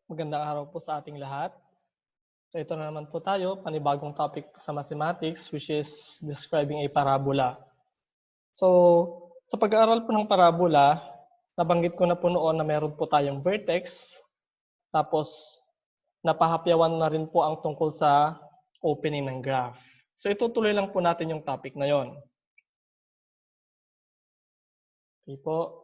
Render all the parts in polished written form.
Magandang araw po sa ating lahat. So ito na naman po tayo, panibagong topic sa mathematics, which is describing a parabola. So sa pag-aaral po ng parabola, nabanggit ko na po noon na meron po tayong vertex, tapos napahapyawan na rin po ang tungkol sa opening ng graph. So itutuloy lang po natin yung topic na yon. Okay po.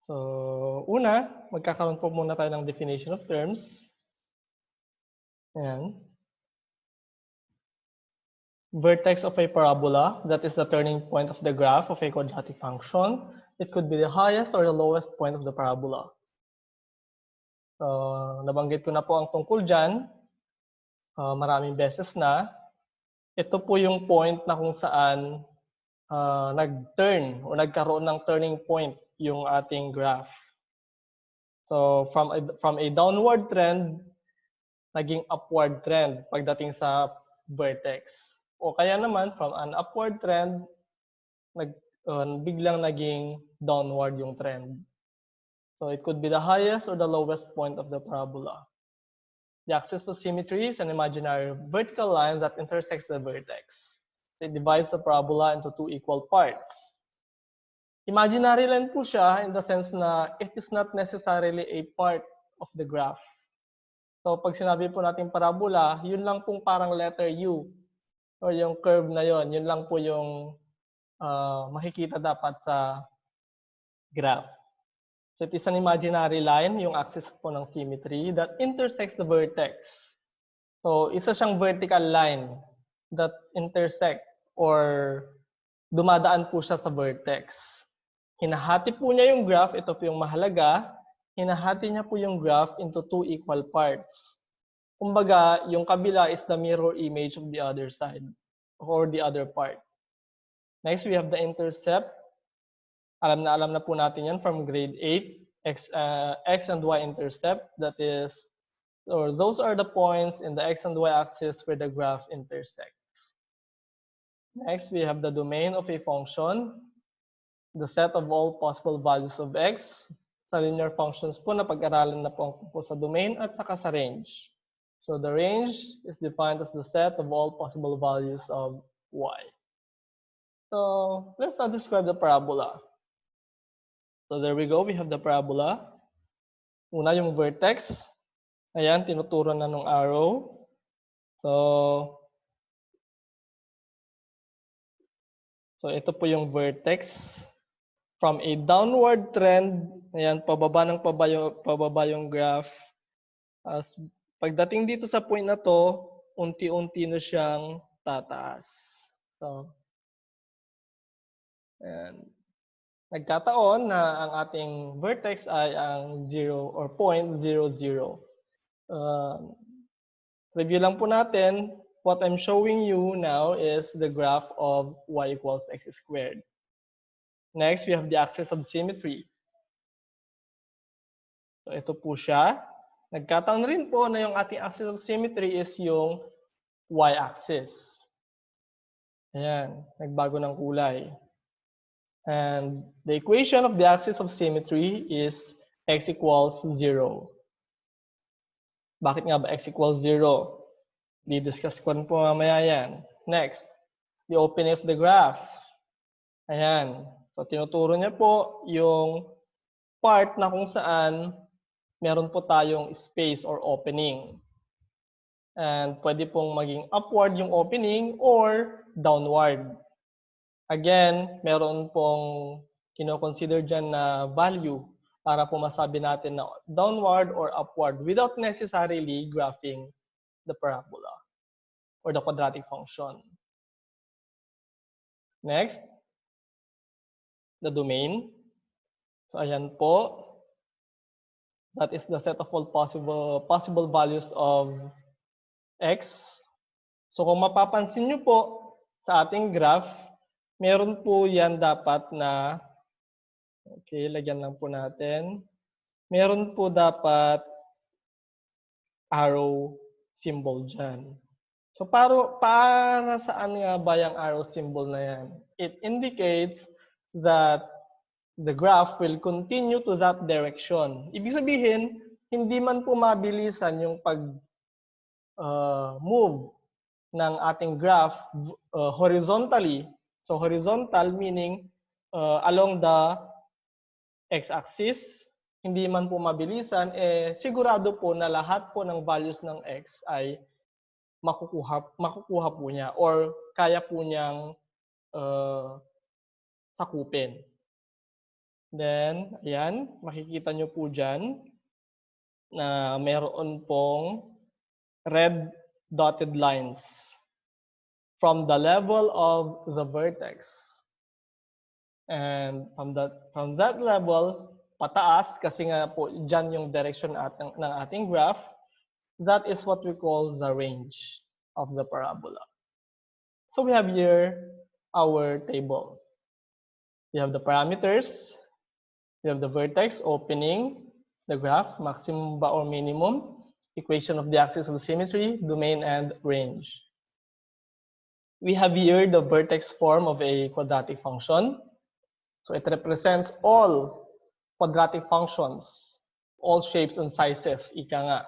So una, magkakaroon po muna tayo ng definition of terms. Ayan. Vertex of a parabola, that is the turning point of the graph of a quadratic function. It could be the highest or the lowest point of the parabola. So, nabanggit ko na po ang tungkol dyan. Maraming beses na. Ito po yung point na kung saan nag-turn o nagkaroon ng turning point yung ating graph. So, from a downward trend, naging upward trend pagdating sa vertex. O kaya naman, from an upward trend, biglang naging downward yung trend. So it could be the highest or the lowest point of the parabola. The axis of symmetry is an imaginary vertical line that intersects the vertex. So it divides the parabola into two equal parts. Imaginary line po siya in the sense na it is not necessarily a part of the graph. So pag sinabi po natin parabola, yun lang pong parang letter U or yung curve na yun lang po yung makikita dapat sa graph. So it is an imaginary line, yung axis po ng symmetry, that intersects the vertex. So isa siyang vertical line that intersect or dumadaan po siya sa vertex. Hinahati po niya yung graph, ito po yung mahalaga, hinahati niya po yung graph into two equal parts. Kumbaga, yung kabila is the mirror image of the other side or the other part. Next, we have the intercept. Alam na po natin yan from grade 8, x and y intercept. That is, or those are the points in the x and y axis where the graph intersects. Next, we have the domain of a function, the set of all possible values of x. Sa linear functions po, napag-aralan na po sa domain at saka sa range. So the range is defined as the set of all possible values of y. So let's now describe the parabola. So there we go, we have the parabola. Una yung vertex. Ayan, tinuturo na nung arrow. So ito po yung vertex. From a downward trend, ayan, pababa yung graph. As pagdating dito sa point na to, unti-unti na siyang tataas. So, ayan. Nagkataon na ang ating vertex ay ang 0 or point 0, 0. Review lang po natin. What I'm showing you now is the graph of y equals x squared. Next, we have the axis of symmetry. So ito po siya. Nagkataon rin po na yung ating axis of symmetry is yung y-axis. Ayan, nagbago ng kulay. And the equation of the axis of symmetry is x equals 0. Bakit nga ba x equals 0? Di-discuss ko rin po mamaya yan. Next, the opening of the graph. Ayan. So, tinuturo niya po yung part na kung saan meron po tayong space or opening. And pwede pong maging upward yung opening or downward. Again, meron pong kino-consider dyan na value para po masabi natin na downward or upward without necessarily graphing the parabola or the quadratic function. Next, the domain. So ayan po. That is the set of all possible values of x. So kung mapapansin nyo po sa ating graph, meron po yan dapat na, okay, lagyan lang po natin. Meron po dapat arrow symbol dyan. So para saan nga ba yung arrow symbol na yan? It indicates that the graph will continue to that direction. Ibig sabihin, hindi man po mabilisan yung move ng ating graph horizontally. So horizontal meaning along the x-axis, hindi man po mabilisan, sigurado po na lahat po ng values ng x ay makukuha po niya or kaya po niyang sakupin. Then, ayan, makikita nyo po dyan na meron pong red dotted lines from the level of the vertex. And from that level, pataas, kasi nga po dyan yung direction ng ating graph, that is what we call the range of the parabola. So we have here our table. We have the parameters, we have the vertex opening, the graph, maximum ba or minimum, equation of the axis of symmetry, domain, and range. We have here the vertex form of a quadratic function. So it represents all quadratic functions, all shapes and sizes, ika nga.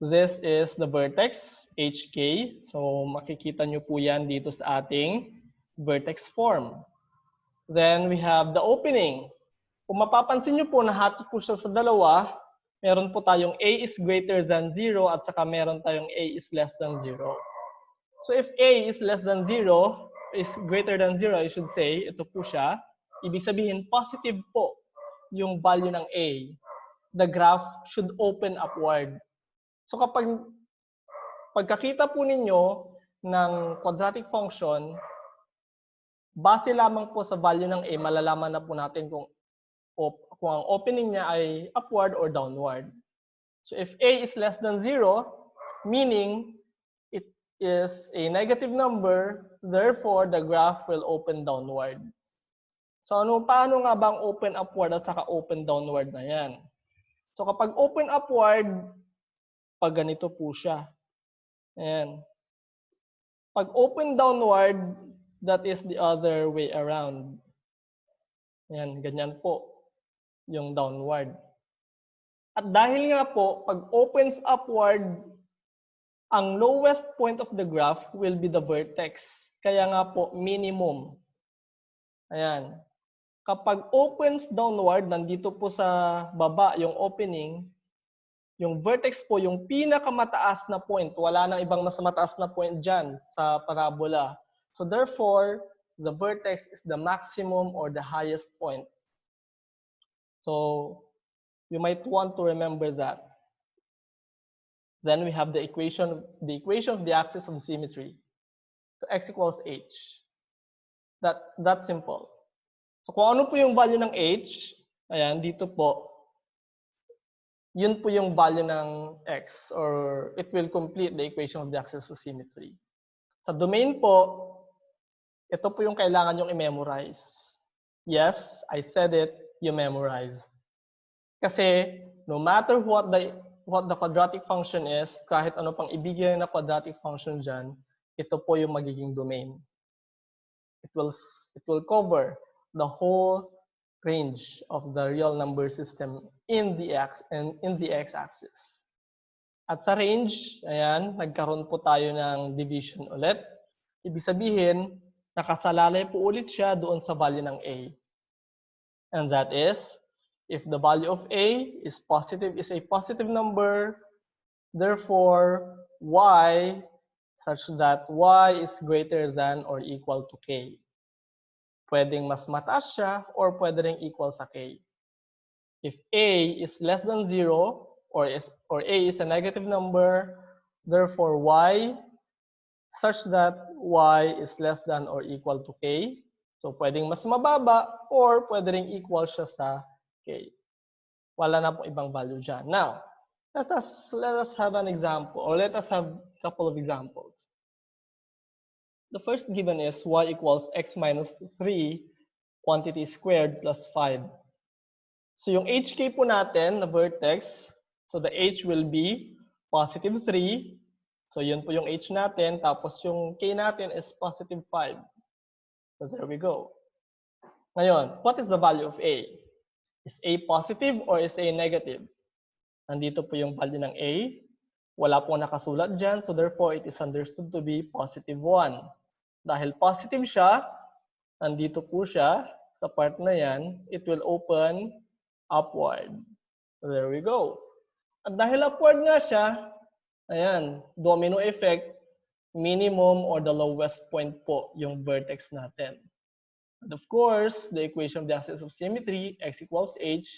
This is the vertex, HK. So makikita nyo po yan dito sa ating vertex form. Then we have the opening. Kung mapapansin nyo po, nahati po siya sa dalawa. Meron po tayong A is greater than 0 at saka meron tayong A is less than 0. So if A is less than 0, is greater than 0, I should say, ito po siya. Ibig sabihin, positive po yung value ng A. The graph should open upward. So pagkakita po ninyo ng quadratic function, base lamang po sa value ng A, malalaman na po natin kung ang opening niya ay upward or downward. So if A is less than 0, meaning it is a negative number, therefore the graph will open downward. So paano nga bang open upward at saka open downward na yan? So kapag open upward, pag ganito po siya. Ayan. Pag open downward, that is the other way around. Ayan, ganyan po yung downward. At dahil nga po, pag opens upward, ang lowest point of the graph will be the vertex. Kaya nga po, minimum. Ayan. Kapag opens downward, nandito po sa baba yung opening, yung vertex po, yung pinakamataas na point. Wala nang ibang mas mataas na point dyan sa parabola. So therefore, the vertex is the maximum or the highest point. So you might want to remember that. Then we have the equation of the axis of symmetry. So x equals h. That's simple. So kung ano po yung value ng h, ayan, dito po, yun po yung value ng x, or it will complete the equation of the axis of symmetry. Sa domain po, ito po yung kailangan yung i-memorize. Yes, I said it, you memorize. Kasi no matter what the quadratic function is, kahit ano pang ibigay na quadratic function dyan, ito po yung magiging domain. It will cover the whole range of the real number system in the x-axis. At sa range, ayan, nagkaroon po tayo ng division ulit. Ibig sabihin, nakasalalay po ulit siya doon sa value ng A. And that is, if the value of A is a positive number, therefore, y such that y is greater than or equal to k. Pwedeng mas mataas siya or pwede ring equal sa k. If A is less than 0 or A is a negative number, therefore y such that y is less than or equal to k. So pwedeng mas mababa or pwede ring equal siya sa k. Wala na po ibang value dyan. Now, let us have an example, or let us have a couple of examples. The first given is y equals x minus 3 quantity squared plus 5. So yung hk po natin, na vertex, so the h will be positive 3. So yun po yung h natin, tapos yung k natin is positive 5. So there we go. Ngayon, what is the value of a? Is a positive or is a negative? Nandito po yung value ng A. Wala pong nakasulat dyan, so therefore it is understood to be positive 1. Dahil positive siya, nandito po siya, sa part na yan, it will open upward. So there we go. At dahil upward nga siya, ayan, domino effect, minimum or the lowest point po yung vertex natin. And of course, the equation of the axis of symmetry, x equals h,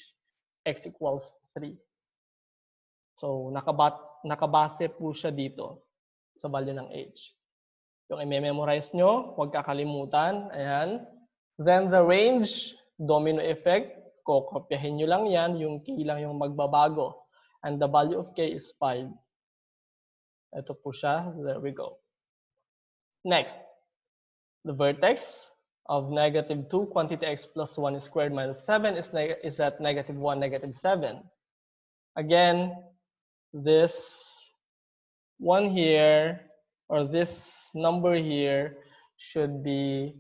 x equals 3. So, nakabase po siya dito sa value ng h. Yung i-memorize nyo, huwag kakalimutan. Ayan. Then the range, domino effect, kokopyahin nyo lang yan, yung k lang yung magbabago. And the value of k is 5. Ito po siya. There we go. Next, the vertex of negative 2 quantity x plus 1 squared minus 7 is at negative 1, negative 7. Again, this one here, or this number here, should be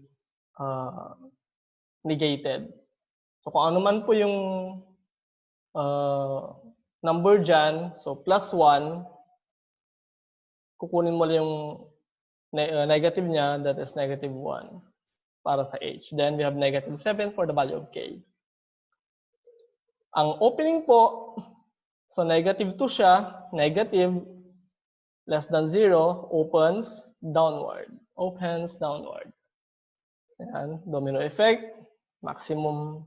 negated. So kung ano man po yung number dyan, so plus 1, kukunin mo lang yung negative niya, that is negative 1 para sa h. Then we have negative 7 for the value of k. Ang opening po, so negative 2 siya, negative, less than 0, opens downward. Opens downward. Ayan, domino effect, maximum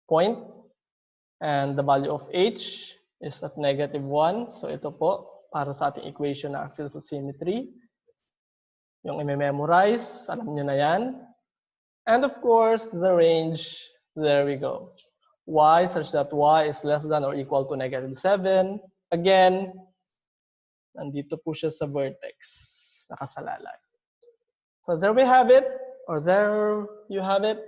point, and the value of h is at negative 1. So ito po, para sa ating equation ng axis of symmetry. Yung i-memorize, alam nyo na yan. And of course, the range, there we go. Y such that y is less than or equal to negative 7. Again, nandito po siya sa vertex, nakasalalay. So there we have it, or there you have it,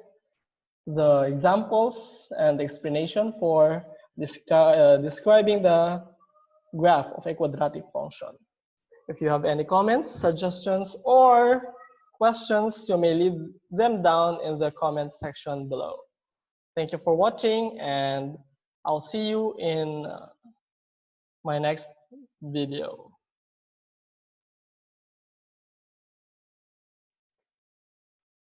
the examples and the explanation for describing the graph of a quadratic function. If you have any comments, suggestions, or questions, you may leave them down in the comment section below. Thank you for watching, and I'll see you in my next video.